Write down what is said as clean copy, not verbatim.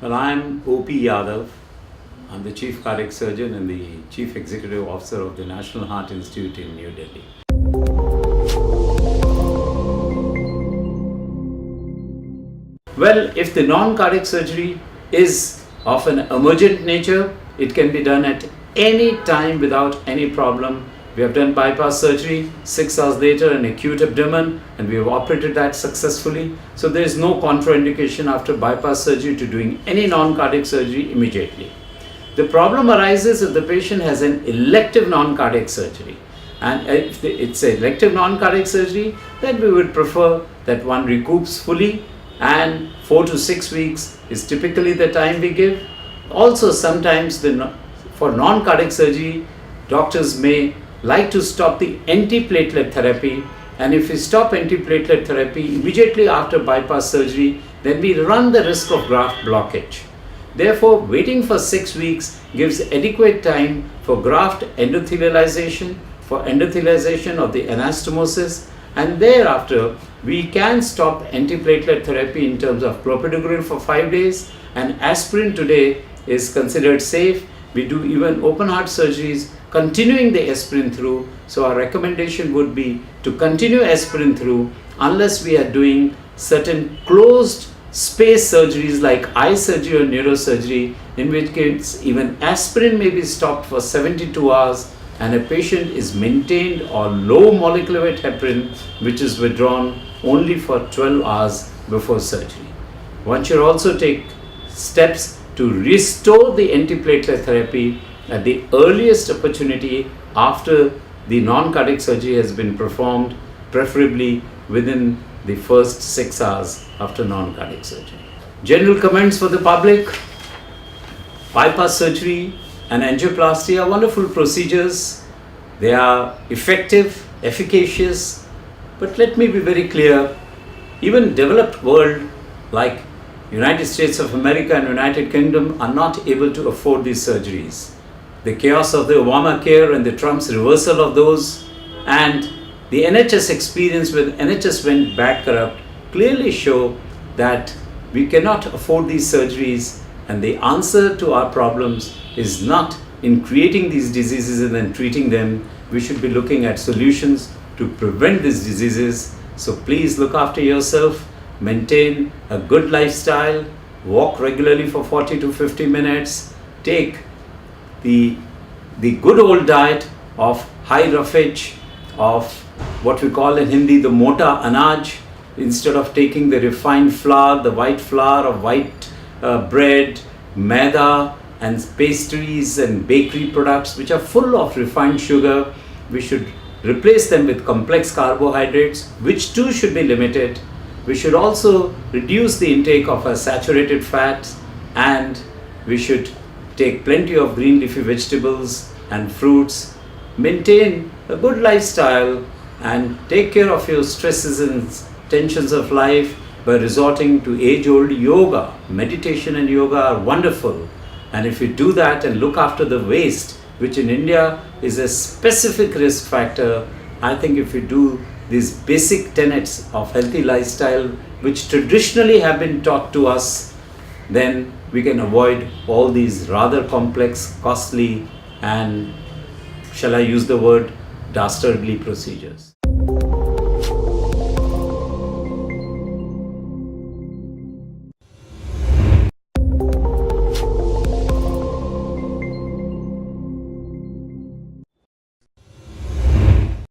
Well, I'm O P Yadava. I'm the Chief Cardiac Surgeon and the Chief Executive Officer of the National Heart Institute in New Delhi. Well, if the non-cardiac surgery is of an emergent nature, it can be done at any time without any problem. We have done bypass surgery, 6 hours later an acute abdomen, and we have operated that successfully. So there is no contraindication after bypass surgery to doing any non-cardiac surgery immediately. The problem arises if the patient has an elective non-cardiac surgery. And if it's an elective non-cardiac surgery, then we would prefer that one recoups fully, and 4 to 6 weeks is typically the time we give. Also, sometimes for non-cardiac surgery, doctors may like to stop the anti-platelet therapy, and if we stop anti-platelet therapy immediately after bypass surgery, then we run the risk of graft blockage. Therefore, waiting for 6 weeks gives adequate time for graft endothelialization, for endothelialization of the anastomosis, and thereafter we can stop antiplatelet therapy in terms of clopidogrel for 5 days, and aspirin today is considered safe. We do even open heart surgeries continuing the aspirin through. So our recommendation would be to continue aspirin through unless we are doing certain closed space surgeries like eye surgery or neurosurgery, in which case even aspirin may be stopped for 72 hours and a patient is maintained on low molecular weight heparin, which is withdrawn only for 12 hours before surgery. One should also take steps to restore the antiplatelet therapy at the earliest opportunity after the non-cardiac surgery has been performed, preferably within the first 6 hours after non-cardiac surgery. General comments for the public: bypass surgery and angioplasty are wonderful procedures. They are effective, efficacious, but let me be very clear, even developed world like United States of America and United Kingdom are not able to afford these surgeries. The chaos of the Obamacare and the Trump's reversal of those, and the NHS experience when NHS went bankrupt clearly show that we cannot afford these surgeries, and the answer to our problems is not in creating these diseases and then treating them. We should be looking at solutions to prevent these diseases. So please look after yourself, maintain a good lifestyle, walk regularly for 40 to 50 minutes, take the good old diet of high roughage, of what we call in Hindi the mota anaj, instead of taking the refined flour, the white flour of white bread, maida and pastries and bakery products which are full of refined sugar. We should replace them with complex carbohydrates, which too should be limited. We should also reduce the intake of saturated fats, and we should take plenty of green leafy vegetables and fruits, maintain a good lifestyle, and take care of your stresses and tensions of life by resorting to age-old yoga. Meditation and yoga are wonderful, and if you do that and look after the waist, which in India is a specific risk factor, I think if you do these basic tenets of healthy lifestyle, which traditionally have been taught to us, then we can avoid all these rather complex, costly, and, shall I use the word, dastardly procedures.